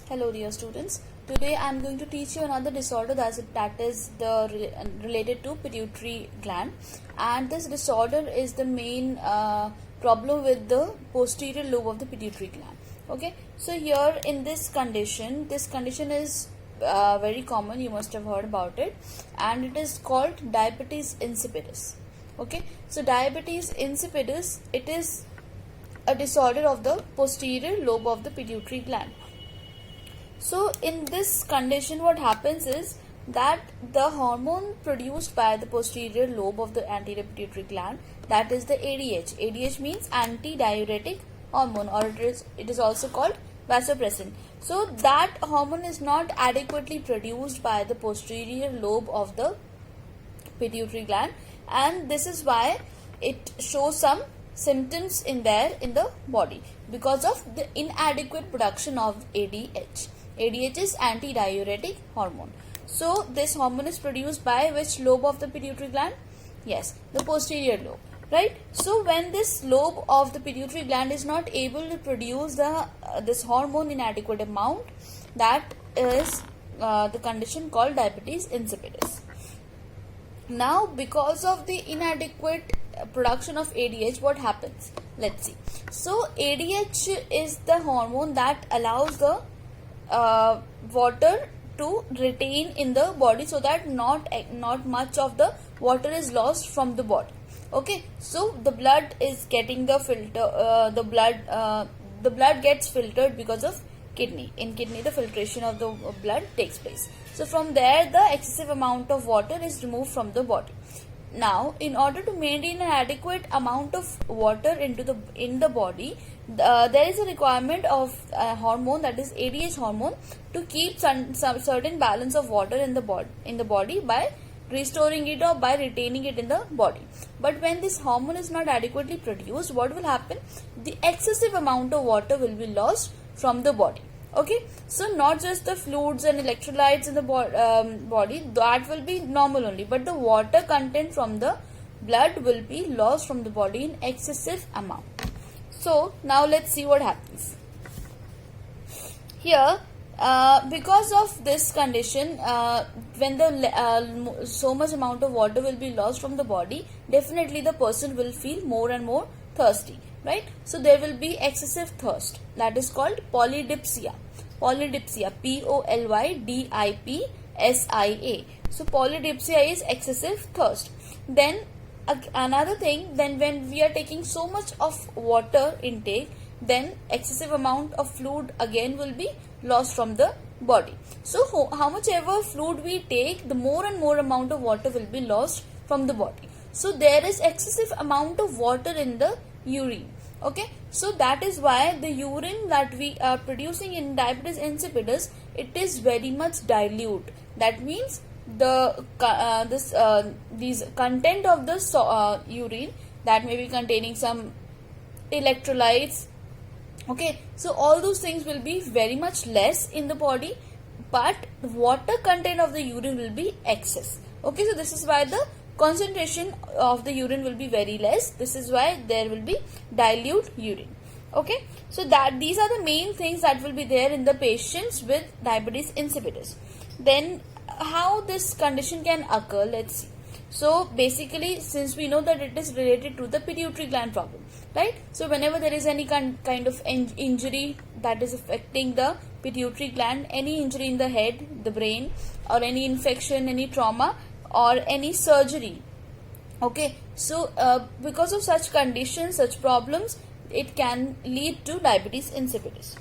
Hello dear students. Today I am going to teach you another disorder that is related to pituitary gland, and this disorder is the main problem with the posterior lobe of the pituitary gland. Okay, so here in this condition is very common, you must have heard about it, and it is called diabetes insipidus. Okay, so diabetes insipidus, it is a disorder of the posterior lobe of the pituitary gland. So in this condition what happens is that the hormone produced by the posterior lobe of the anterior pituitary gland, that is the ADH. ADH means antidiuretic hormone, or it is also called vasopressin. So that hormone is not adequately produced by the posterior lobe of the pituitary gland, and this is why it shows some symptoms in the body because of the inadequate production of ADH. ADH is antidiuretic hormone. So this hormone is produced by which lobe of the pituitary gland? Yes, the posterior lobe, right? So when this lobe of the pituitary gland is not able to produce this hormone in adequate amount, that is the condition called diabetes insipidus. Now, because of the inadequate production of ADH, what happens? Let's see. So ADH is the hormone that allows the water to retain in the body, so that not much of the water is lost from the body. Okay, so the blood is getting the filter. The blood gets filtered because of kidney. In kidney, the filtration of the blood takes place. So from there, the excessive amount of water is removed from the body. Now, in order to maintain an adequate amount of water in the body, there is a requirement of hormone, that is ADH hormone, to keep some certain balance of water in the body by restoring it or by retaining it in the body. But when this hormone is not adequately produced, what will happen? The excessive amount of water will be lost from the body. Okay, so not just the fluids and electrolytes in the body, that will be normal only, but the water content from the blood will be lost from the body in excessive amount. So now let's see what happens. Here, because of this condition, when the so much amount of water will be lost from the body, definitely the person will feel more and more thirsty, right? So there will be excessive thirst, that is called polydipsia. Polydipsia, Polydipsia. So polydipsia is excessive thirst. Then another thing, then when we are taking so much of water intake, then excessive amount of fluid again will be lost from the body. So how much ever fluid we take, the more and more amount of water will be lost from the body. So there is excessive amount of water in the urine. Okay, so that is why the urine that we are producing in diabetes insipidus, it is very much dilute. That means these content of the urine, that may be containing some electrolytes. Okay, so all those things will be very much less in the body, but water content of the urine will be excess. Okay, so this is why the concentration of the urine will be very less. This is why there will be dilute urine. Okay, so that these are the main things that will be there in the patients with diabetes insipidus. Then how this condition can occur, let's see. So basically, since we know that it is related to the pituitary gland problem, right? So whenever there is any kind of injury that is affecting the pituitary gland, any injury in the head, the brain, or any infection, any trauma, or any surgery, okay, so because of such conditions, such problems, it can lead to diabetes insipidus.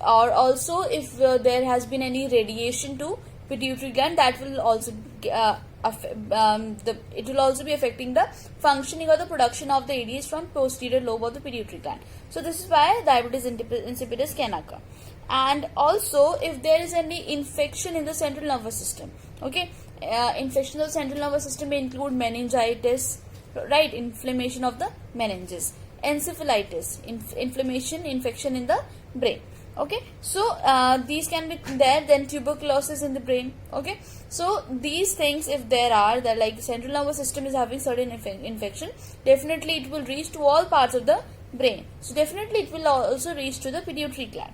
Or also if there has been any radiation to pituitary gland, that will also it will also be affecting the functioning or the production of the ADH from posterior lobe of the pituitary gland. So this is why diabetes insipidus can occur. And also if there is any infection in the central nervous system, okay, infection of the central nervous system may include meningitis, right, inflammation of the meninges, encephalitis, infection in the brain. Okay, so these can be there. Then tuberculosis in the brain. Okay, so these things, if there are, that like the central nervous system is having certain infection, definitely it will reach to all parts of the brain. So definitely it will also reach to the pituitary gland.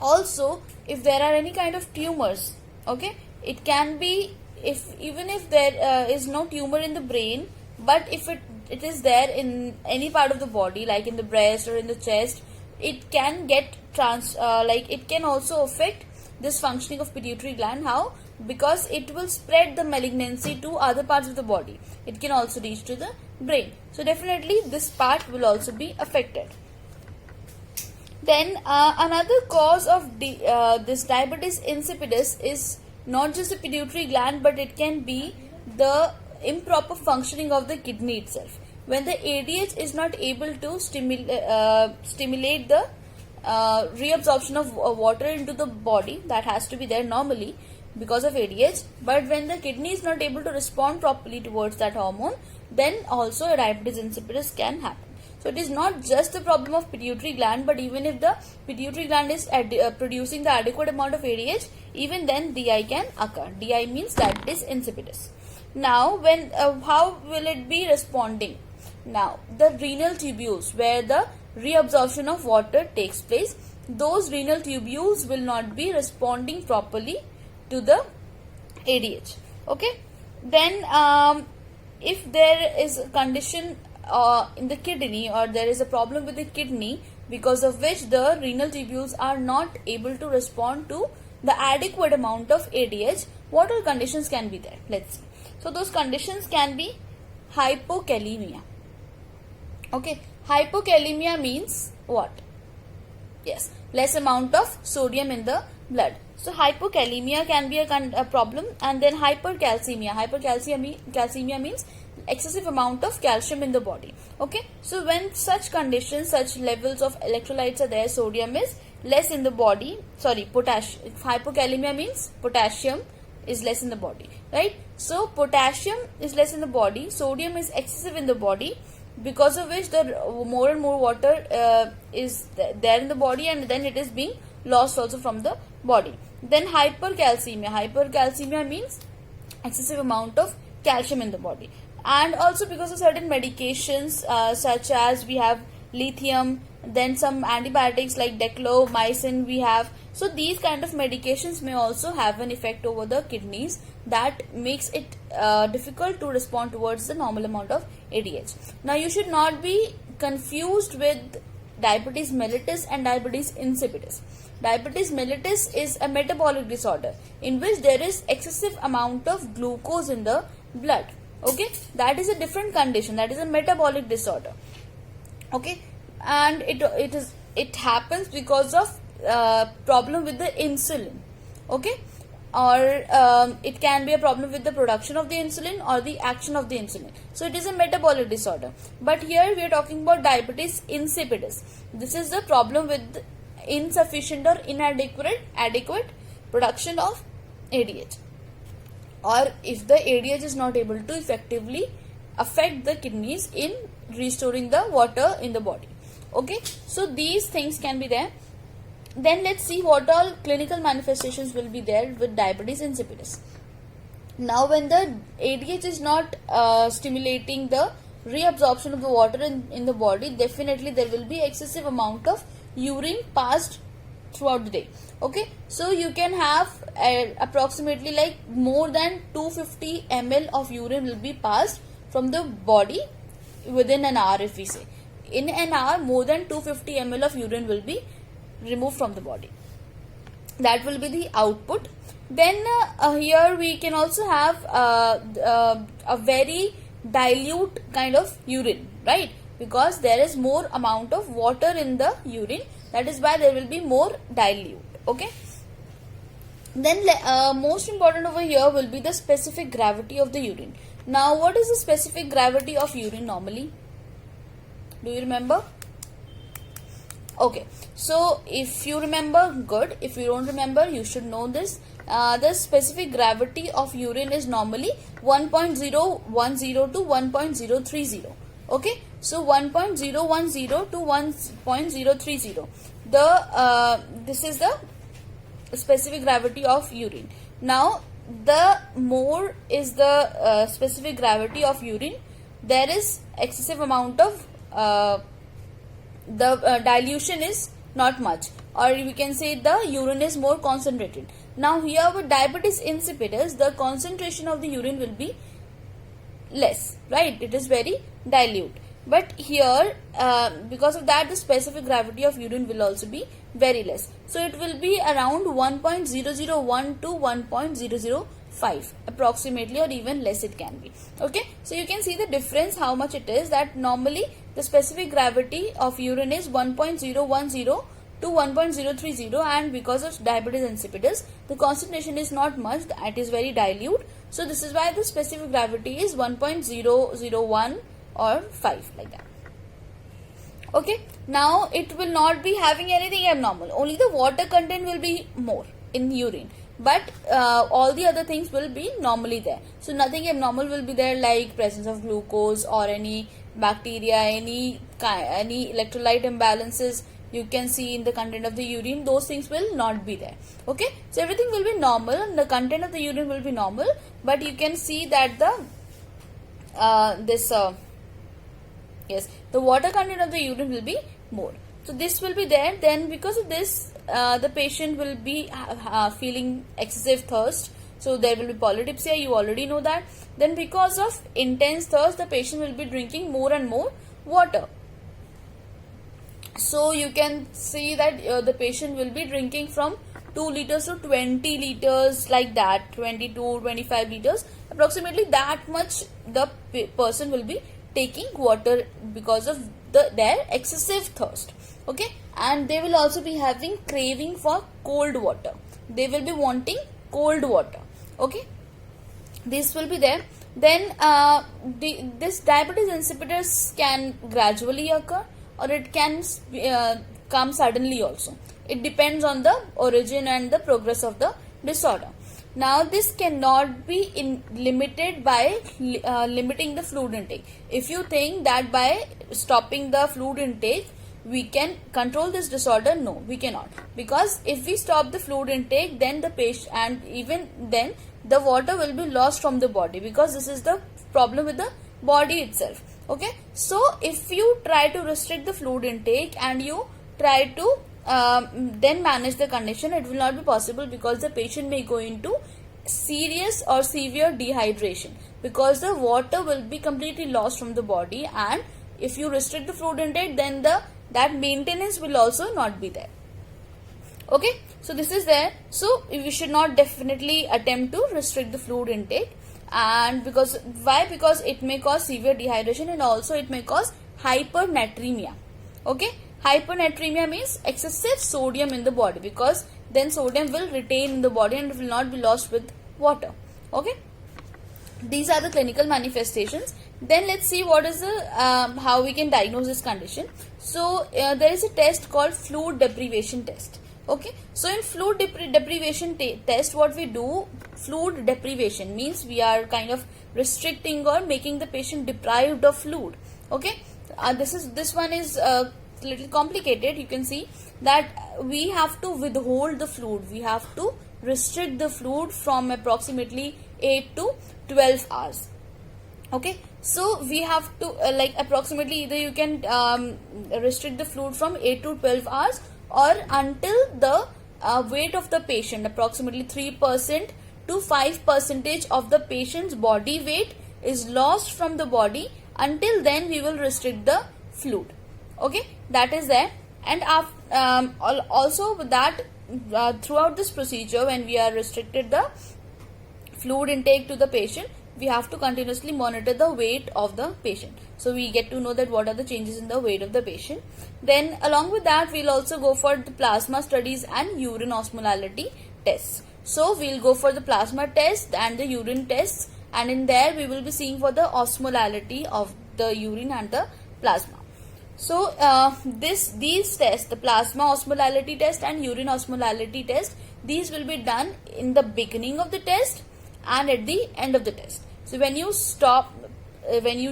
Also, if there are any kind of tumors, okay, it can be, if even if there is no tumor in the brain, but if it is there in any part of the body, like in the breast or in the chest, it can get it can also affect this functioning of pituitary gland. How? Because it will spread the malignancy to other parts of the body. It can also reach to the brain. So definitely this part will also be affected. Then another cause of this diabetes insipidus is not just the pituitary gland, but it can be the improper functioning of the kidney itself. When the ADH is not able to stimulate the reabsorption of water into the body, that has to be there normally because of ADH, but when the kidney is not able to respond properly towards that hormone, then also a diabetes insipidus can happen. So it is not just the problem of pituitary gland, but even if the pituitary gland is producing the adequate amount of ADH, even then DI can occur. DI means diabetes insipidus. Now, when how will it be responding? Now, the renal tubules, where the reabsorption of water takes place, those renal tubules will not be responding properly to the ADH. Okay. Then, if there is a condition in the kidney, or there is a problem with the kidney because of which the renal tubules are not able to respond to the adequate amount of ADH, what all conditions can be there? Let's see. So those conditions can be hypokalemia. Okay, hypokalemia means what? Yes, less amount of sodium in the blood. So hypokalemia can be a problem. And then hypercalcemia. Hypercalcemia means excessive amount of calcium in the body. Okay, so when such conditions, such levels of electrolytes are there, sodium is less in the body, potassium. Hypokalemia means potassium is less in the body, right? So potassium is less in the body, sodium is excessive in the body, because of which the more and more water is there in the body, and then it is being lost also from the body. Then hypercalcemia means excessive amount of calcium in the body. And also because of certain medications such as we have lithium, then some antibiotics like declomycin we have. So these kind of medications may also have an effect over the kidneys that makes it difficult to respond towards the normal amount of ADH. Now you should not be confused with diabetes mellitus and diabetes insipidus. Diabetes mellitus is a metabolic disorder in which there is excessive amount of glucose in the blood. Okay, that is a different condition. That is a metabolic disorder. Okay, and it happens because of problem with the insulin. Okay, or it can be a problem with the production of the insulin or the action of the insulin. So it is a metabolic disorder. But here we are talking about diabetes insipidus. This is the problem with insufficient or inadequate production of ADH, or if the ADH is not able to effectively affect the kidneys in restoring the water in the body. Okay, so these things can be there. Then let's see what all clinical manifestations will be there with diabetes insipidus. Now when the ADH is not stimulating the reabsorption of the water in the body, definitely there will be excessive amount of urine passed throughout the day. Okay, so you can have approximately like more than 250 ml of urine will be passed from the body within an hour. If we say in an hour, more than 250 ml of urine will be removed from the body. That will be the output. Then here we can also have a very dilute kind of urine, right? Because there is more amount of water in the urine, that is why there will be more dilute. Okay, then most important over here will be the specific gravity of the urine. Now what is the specific gravity of urine normally? Do you remember? Okay, so if you remember, good. If you don't remember, you should know this. The specific gravity of urine is normally 1.010 to 1.030. Okay, so 1.010 to 1.030. This is the specific gravity of urine. Now the more is the specific gravity of urine, there is excessive amount of dilution is not much. or we can say the urine is more concentrated. Now here with diabetes insipidus, the concentration of the urine will be less, right? It is very dilute. But here, because of that, the specific gravity of urine will also be very less. So it will be around 1.001 to 1.005 approximately, or even less it can be. Okay, so you can see the difference how much it is, that normally the specific gravity of urine is 1.010 to 1.030, and because of diabetes insipidus, the concentration is not much, it is very dilute. So this is why the specific gravity is 1.001 or 5, like that. Okay, now it will not be having anything abnormal, only the water content will be more in urine, but all the other things will be normally there. So nothing abnormal will be there, like presence of glucose or any bacteria, any electrolyte imbalances you can see in the content of the urine. Those things will not be there. Okay, so everything will be normal and the content of the urine will be normal, but you can see that the water content of the urine will be more. So this will be there. Then because of this, the patient will be feeling excessive thirst. So there will be polydipsia, you already know that. Then because of intense thirst, the patient will be drinking more and more water. So you can see that the patient will be drinking from 2 liters to 20 liters, like that, 22, 25 liters, approximately that much the person will be taking water because of their excessive thirst. Okay, and they will also be having craving for cold water. They will be wanting cold water. Okay, this will be there. Then this diabetes insipidus can gradually occur, or it can come suddenly also. It depends on the origin and the progress of the disorder. Now this cannot be limited by limiting the fluid intake. If you think that by stopping the fluid intake we can control this disorder, no, we cannot. Because if we stop the fluid intake, then the patient, and even then the water will be lost from the body, because this is the problem with the body itself. Okay, so if you try to restrict the fluid intake and you try to then manage the condition, it will not be possible, because the patient may go into serious or severe dehydration, because the water will be completely lost from the body, and if you restrict the fluid intake, then that maintenance will also not be there. Okay, so this is there. So we should not definitely attempt to restrict the fluid intake. And because it may cause severe dehydration, and also it may cause hypernatremia. Okay, hypernatremia means excessive sodium in the body, because then sodium will retain in the body and it will not be lost with water. Okay, these are the clinical manifestations. Then let's see what is the how we can diagnose this condition. So there is a test called fluid deprivation test. Okay, so in fluid deprivation test, what we do, fluid deprivation means we are kind of restricting or making the patient deprived of fluid. Okay, this one is little complicated. You can see that we have to withhold the fluid, we have to restrict the fluid from approximately 8 to 12 hours. Okay, so we have to like approximately, either you can restrict the fluid from 8 to 12 hours, or until the weight of the patient, approximately 3% to 5% of the patient's body weight is lost from the body. Until then we will restrict the fluid. Okay, that is there. And also with that, throughout this procedure, when we are restricted the fluid intake to the patient, we have to continuously monitor the weight of the patient. So we get to know that what are the changes in the weight of the patient. Then along with that, we'll also go for the plasma studies and urine osmolality tests. So we'll go for the plasma test and the urine tests, and in there we will be seeing for the osmolality of the urine and the plasma. So these tests, the plasma osmolality test and urine osmolality test, these will be done in the beginning of the test and at the end of the test. So when you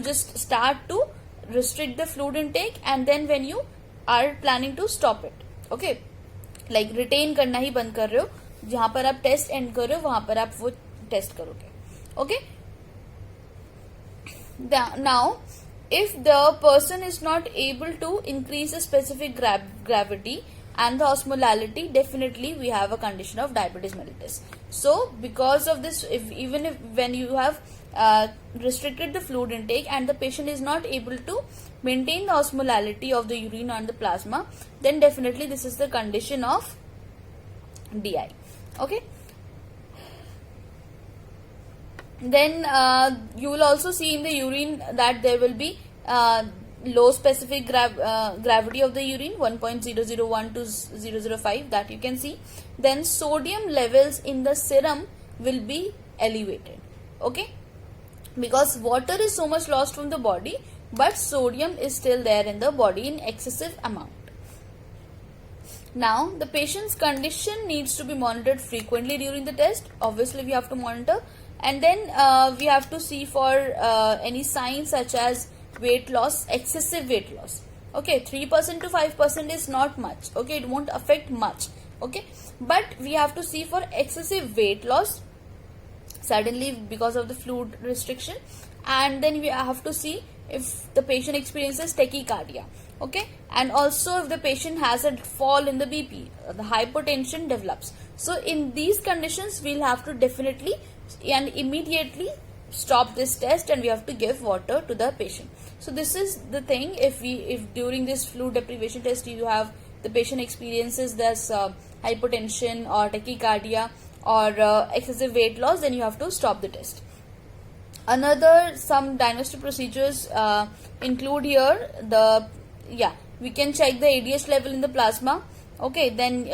just start to restrict the fluid intake, and then when you are planning to stop it. Okay, like retain करना ही बंद कर रहे हो, जहाँ पर आप test and कर रहे हो वहाँ पर आप वो टेस्ट करोगे. Okay, now if the person is not able to increase the specific gravity, and the osmolality, definitely we have a condition of diabetes mellitus. So because of this, even if when you have restricted the fluid intake and the patient is not able to maintain the osmolality of the urine and the plasma, then definitely this is the condition of DI. Okay. Then you will also see in the urine that there will be low specific gravity of the urine, 1.001 to 005, that you can see. Then sodium levels in the serum will be elevated. Okay, because water is so much lost from the body, but sodium is still there in the body in excessive amount. Now the patient's condition needs to be monitored frequently during the test. Obviously we have to monitor, and then we have to see for any signs such as weight loss, excessive weight loss. Okay, 3% to 5% is not much. Okay, it won't affect much. Okay, but we have to see for excessive weight loss suddenly because of the fluid restriction, and then we have to see if the patient experiences tachycardia. Okay, and also if the patient has a fall in the BP, the hypertension develops. So in these conditions we'll have to definitely and immediately stop this test, and we have to give water to the patient. So this is the thing, if during this fluid deprivation test you have the patient experiences this hypertension or tachycardia or excessive weight loss, then you have to stop the test. Another some diagnostic procedures include here we can check the ADH level in the plasma. Okay, then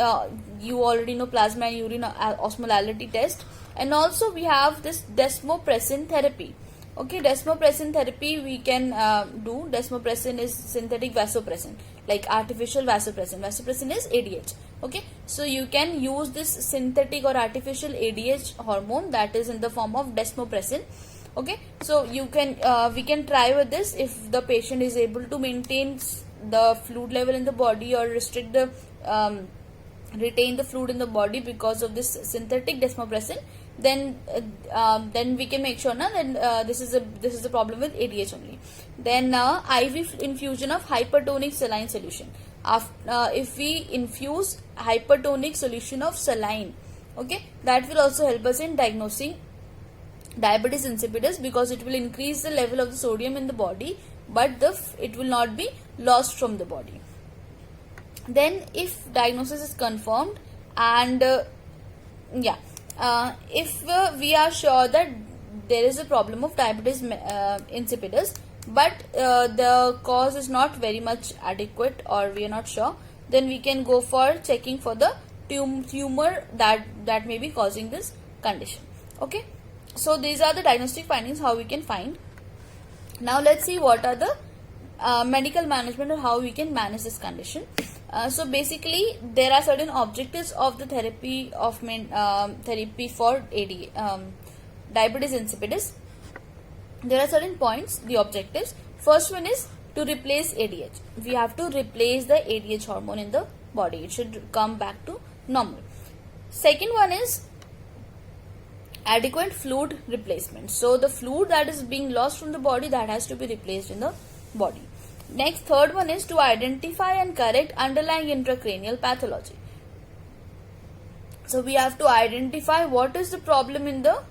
you already know plasma and urine osmolality test, and also we have this desmopressin therapy. Okay, desmopressin therapy we can do. Desmopressin is synthetic vasopressin, like artificial vasopressin. Vasopressin is ADH. Okay, so you can use this synthetic or artificial ADH hormone that is in the form of desmopressin. Okay, so you can we can try with this if the patient is able to maintain the fluid level in the body or restrict the retain the fluid in the body because of this synthetic desmopressin. Then we can make sure this is the problem with ADH only. Then IV infusion of hypertonic saline solution. If we infuse hypertonic solution of saline, okay, that will also help us in diagnosing diabetes insipidus, because it will increase the level of the sodium in the body, but it will not be lost from the body. Then if diagnosis is confirmed, and if we are sure that there is a problem of diabetes insipidus, but the cause is not very much adequate or we are not sure, then we can go for checking for the tumor that may be causing this condition. Okay, so these are the diagnostic findings how we can find. Now let's see what are the medical management or how we can manage this condition. So basically there are certain objectives of the therapy of therapy for diabetes insipidus. There are certain points, the objectives. First one is to replace ADH. We have to replace the ADH hormone in the body. It should come back to normal. Second one is adequate fluid replacement. So the fluid that is being lost from the body, that has to be replaced in the body. Next, third one is to identify and correct underlying intracranial pathology. So we have to identify what is the problem in the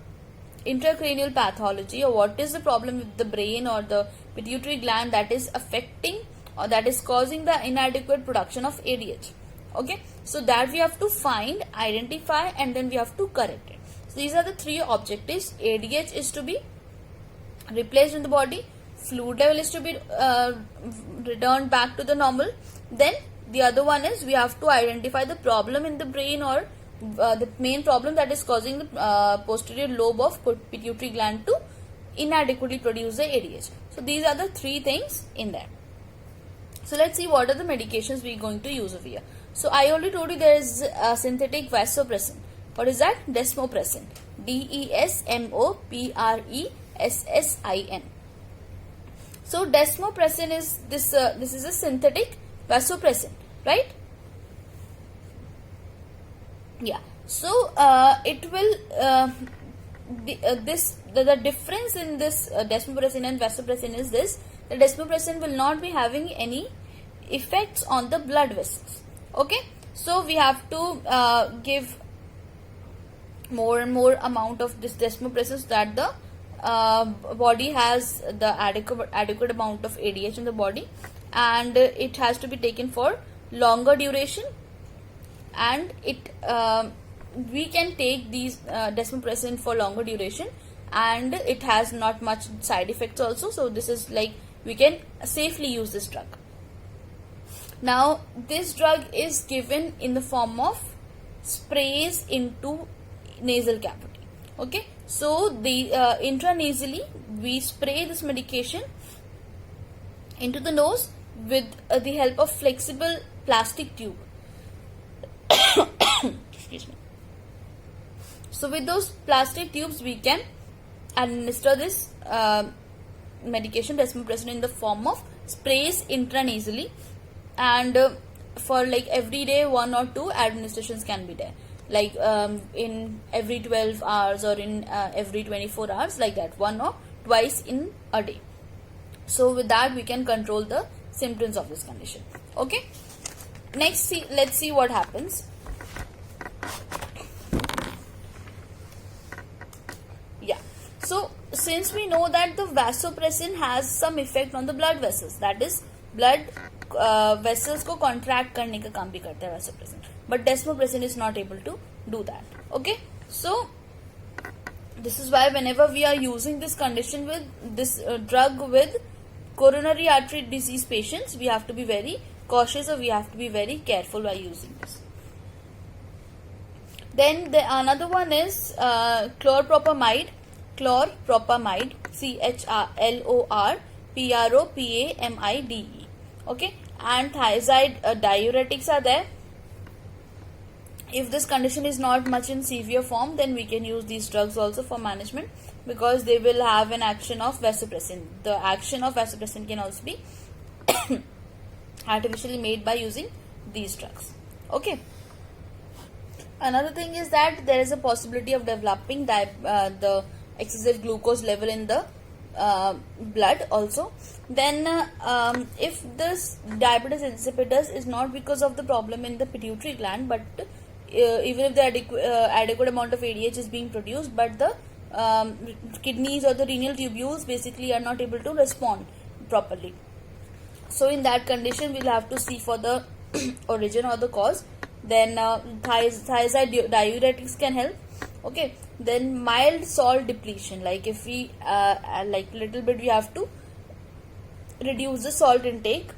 intracranial pathology, or what is the problem with the brain or the pituitary gland that is affecting or that is causing the inadequate production of ADH. Okay, so that we have to find, identify, and then we have to correct it. So these are the three objectives. ADH is to be replaced in the body, fluid level is to be returned back to the normal. Then the other one is we have to identify the problem in the brain, or the main problem that is causing the posterior lobe of pituitary gland to inadequately produce the ADH. So these are the three things in there. So let's see what are the medications we are going to use over here. So I already told you there is synthetic vasopressin. What is that? Desmopressin. DESMOPRESSIN. So desmopressin is this is a synthetic vasopressin, right? Yeah. So it will the difference in this desmopressin and vasopressin is this: the desmopressin will not be having any effects on the blood vessels. Okay, So we have to give more and more amount of this desmopressin so that the body has the adequate amount of ADH in the body, and it has to be taken for longer duration, and we can take these desmopressin for longer duration, and it has not much side effects also. So this is like we can safely use this drug. Now this drug is given in the form of sprays into nasal cavity. Okay, so the intranasally we spray this medication into the nose with the help of flexible plastic tube. Excuse me. So with those plastic tubes we can administer this medication desmopressin in the form of sprays intranasally, and for like every day 1 or 2 administrations can be there, like in every 12 hours or in every 24 hours, like that, 1 or twice in a day. So with that we can control the symptoms of this condition. Okay, next let's see what happens. Yeah, so since we know that the vasopressin has some effect on the blood vessels, that is blood vessels को contract करने का काम भी करता है vasopressin, but desmopressin is not able to do that. Okay, so this is why whenever we are using this condition with this drug with coronary artery disease patients, we have to be very cautious, or we have to be very careful while using this. Then another one is chlorpropamide, CHLORPROPAMIDE. Okay, and thiazide diuretics are there. If this condition is not much in severe form, then we can use these drugs also for management, because they will have an action of vasopressin. The action of vasopressin can also be artificially made by using these drugs. Okay. Another thing is that there is a possibility of developing the excessive glucose level in the blood also. Then if this diabetes insipidus is not because of the problem in the pituitary gland, but even if the adequate amount of ADH is being produced, but the kidneys or the renal tubules basically are not able to respond properly. So in that condition we'll have to see for the origin or the cause. Then thiazide diuretics can help. Okay, then mild salt depletion, like if we like little bit, we have to reduce the salt intake.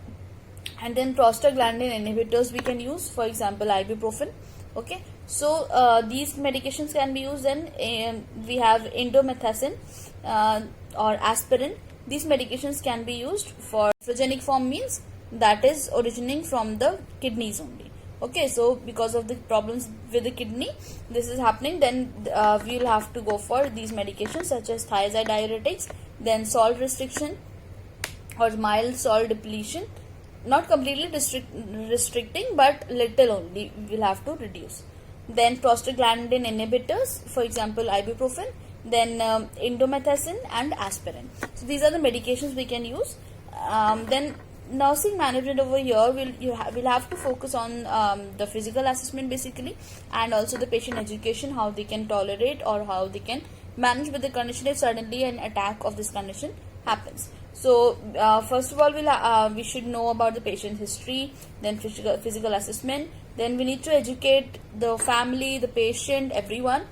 And then prostaglandin inhibitors we can use, for example ibuprofen. Okay, so these medications can be used. Then we have indomethacin or aspirin. These medications can be used for nephrogenic form, means that is originating from the kidneys only. Okay, so because of the problems with the kidney this is happening, then we will have to go for these medications such as thiazide diuretics, then salt restriction or mild salt depletion, not completely restricting but little only we'll have to reduce. Then prostaglandin inhibitors, for example ibuprofen, then indomethacin and aspirin. So these are the medications we can use. Then nursing management over here we'll have to focus on the physical assessment basically, and also the patient education, how they can tolerate or how they can manage with the condition if suddenly an attack of this condition happens. So first of all we should know about the patient history, then physical assessment, then we need to educate the family, the patient, everyone,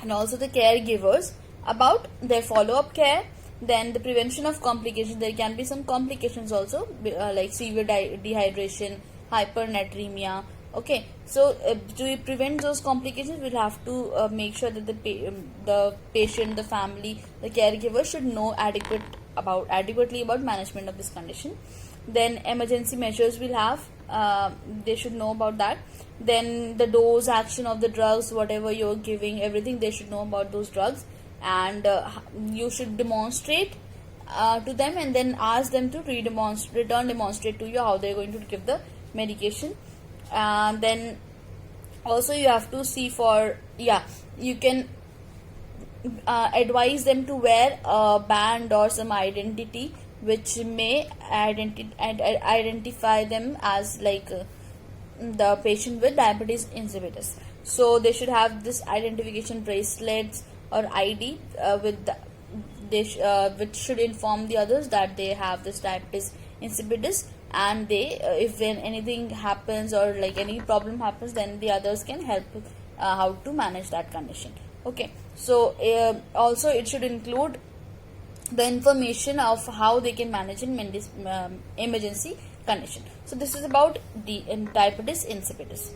and also the caregivers about their follow-up care. Then the prevention of complications, there can be some complications also like severe dehydration, hypernatremia. Okay, so to prevent those complications we'll have to make sure that the patient, the family, the caregiver should know adequately about management of this condition. Then emergency measures we'll have, they should know about that. Then the dose, action of the drugs, whatever you're giving, everything they should know about those drugs, and you should demonstrate to them and then ask them to return demonstrate to you how they're going to give the medication. Then also you have to see for, you can advise them to wear a band or some identity which may identify them as like the patient with diabetes insipidus. So they should have this identification bracelets or ID with the, which should inform the others that they have this diabetes insipidus, and they if when anything happens or like any problem happens, then the others can help how to manage that condition. Okay, so also it should include the information of how they can manage in emergency condition. So this is about the diabetes insipidus.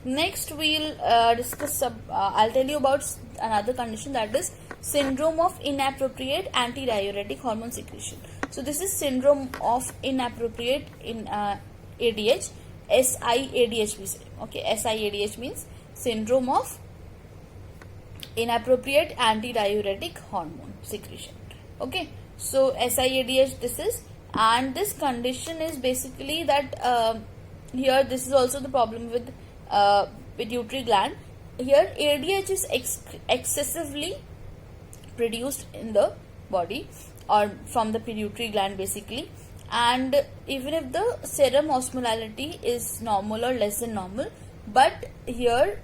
Next we'll discuss I'll tell you about another condition, that is syndrome of inappropriate antidiuretic hormone secretion. So this is syndrome of inappropriate in ADH, SIADH we say. Okay, SIADH means syndrome of inappropriate antidiuretic hormone secretion. Okay, so SIADH this is, and this condition is basically that here this is also the problem with pituitary gland. Here ADH is excessively produced in the body or from the pituitary gland basically, and even if the serum osmolality is normal or less than normal, but here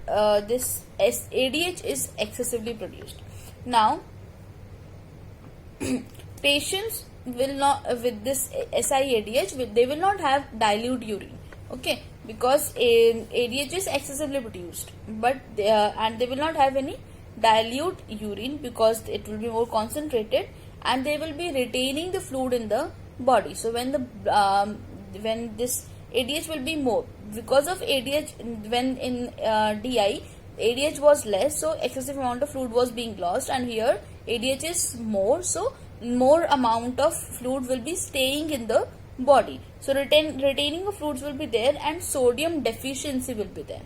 this ADH is excessively produced. Now patients will not with this SIADH, they will not have dilute urine. Okay, because ADH is excessively produced, but and they will not have any dilute urine because it will be more concentrated, and they will be retaining the fluid in the body. So when the when this ADH will be more, because of ADH, when in DI ADH was less, so excessive amount of fluid was being lost, and here ADH is more, so more amount of fluid will be staying in the body. So retaining of fluids will be there, and sodium deficiency will be there.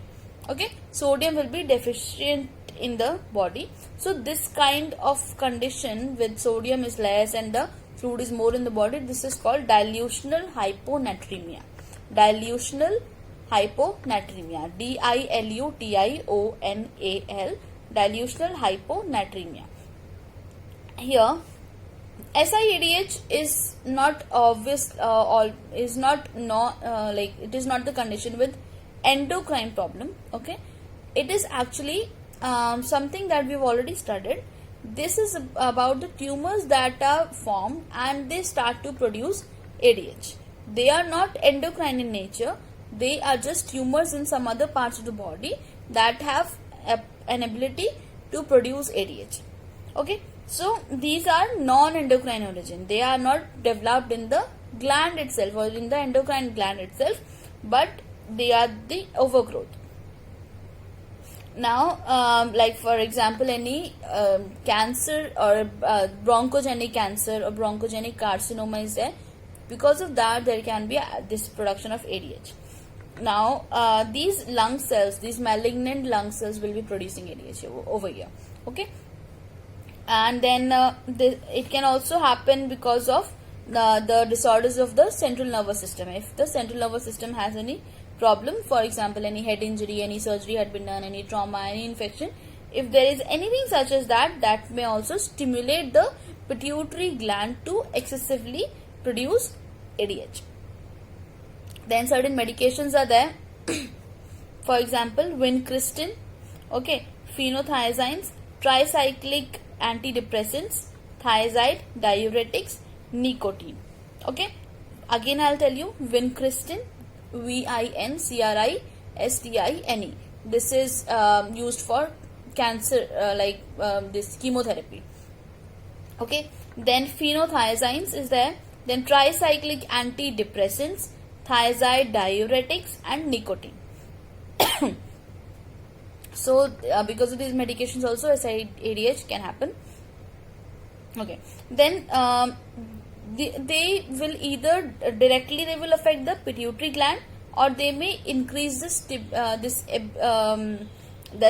Okay, sodium will be deficient in the body. So this kind of condition with sodium is less and the fluid is more in the body, this is called dilutional hyponatremia. Dilutional hyponatremia, DILUTIONAL, dilutional hyponatremia. Here SIADH is not obvious, is not like it is not the condition with endocrine problem. Okay, it is actually something that we've already studied. This is about the tumors that are formed and they start to produce ADH. They are not endocrine in nature, they are just tumors in some other parts of the body that have an ability to produce ADH. Okay, so these are non-endocrine origin. They are not developed in the gland itself or in the endocrine gland itself, but they are the overgrowth. Now like for example any cancer or bronchogenic cancer or bronchogenic carcinoma is there. Because of that there can be this production of ADH. Now these lung cells, these malignant lung cells will be producing ADH over here. Okay, and then it can also happen because of the disorders of the central nervous system. If the central nervous system has any problem, for example any head injury, any surgery had been done, any trauma, any infection, if there is anything such as that, that may also stimulate the pituitary gland to excessively produce ADH. Then certain medications are there for example vincristine, okay, phenothiazines, tricyclic antidepressants, thiazide, diuretics, nicotine. Okay, again I'll tell you vincristine, VINCRISTINE. This is used for cancer, this chemotherapy. Okay, then phenothiazines is there, then tricyclic antidepressants, thiazide, diuretics, and nicotine. So because of these medications also SIADH can happen. Okay, then they will either directly they will affect the pituitary gland, or they may increase the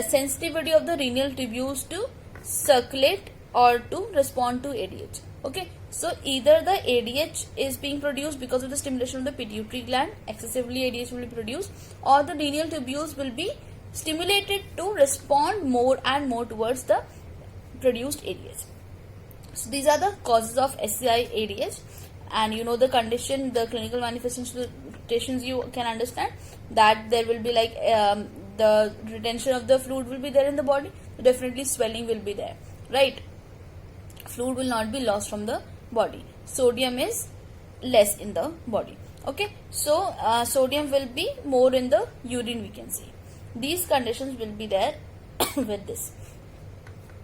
sensitivity of the renal tubules to circulate or to respond to ADH. Okay, so either the ADH is being produced because of the stimulation of the pituitary gland, excessively ADH will be produced, or the renal tubules will be stimulated to respond more and more towards the produced ADH. So these are the causes of SIADH, and you know the condition, the clinical manifestations expectations you can understand, that there will be like the retention of the fluid will be there in the body, definitely swelling will be there, right? Fluid will not be lost from the body. Sodium is less in the body. Okay, so sodium will be more in the urine, we can say. These conditions will be there with this.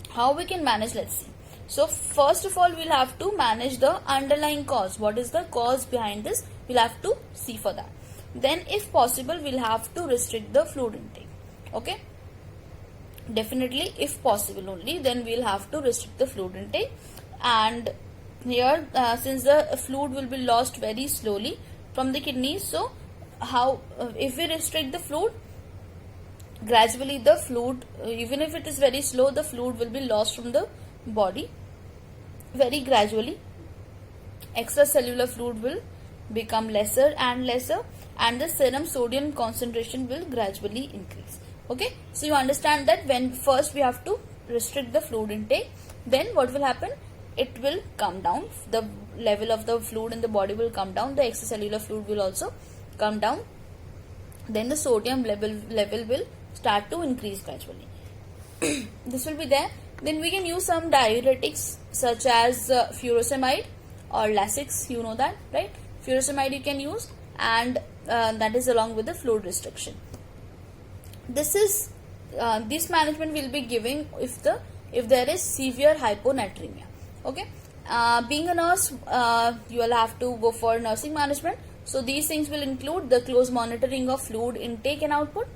How we can manage, let's see. So first of all, we'll have to manage the underlying cause. What is the cause behind this? We'll have to see for that. Then if possible, we'll have to restrict the fluid intake. Okay, definitely if possible only, then we'll have to restrict the fluid intake. And here since the fluid will be lost very slowly from the kidneys, so how if we restrict the fluid, gradually the fluid, even if it is very slow, the fluid will be lost from the body very gradually. Extracellular fluid will become lesser and lesser, and the serum sodium concentration will gradually increase. Okay, so you understand that when first we have to restrict the fluid intake, then what will happen? It will come down, the level of the fluid in the body will come down, the extracellular fluid will also come down, then the sodium level will start to increase gradually. This will be there. Then we can use some diuretics such as furosemide or Lasix, you know that, right? Furosemide you can use, and that is along with the fluid restriction. This is this management will be giving if there is severe hyponatremia. Okay, being a nurse, you will have to go for nursing management. So these things will include the close monitoring of fluid intake and output.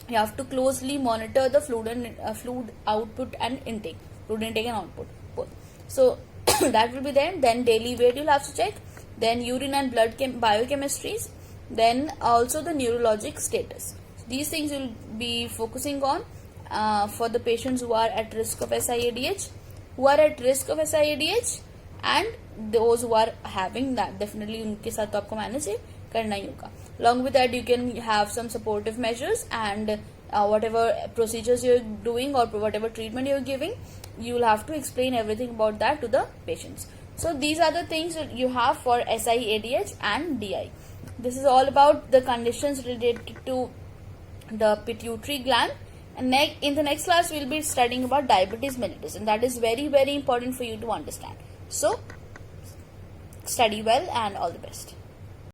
You have to closely monitor the fluid output and intake, fluid intake and output both. So that will be there. Then daily weight you'll have to check. Then urine and blood biochemistries. Then also the neurologic status. These things you'll be focusing on for the patients who are at risk of SIADH, and those who are having that, definitely उनके साथ तो आपको manage करना ही होगा. Along with that, you can have some supportive measures, and whatever procedures you're doing or whatever treatment you're giving, you will have to explain everything about that to the patients. So these are the things that you have for SIADH and DI. This is all about the conditions related to the pituitary gland. And in the next class, we'll be studying about diabetes mellitus, and that is very, very important for you to understand. So study well, and all the best.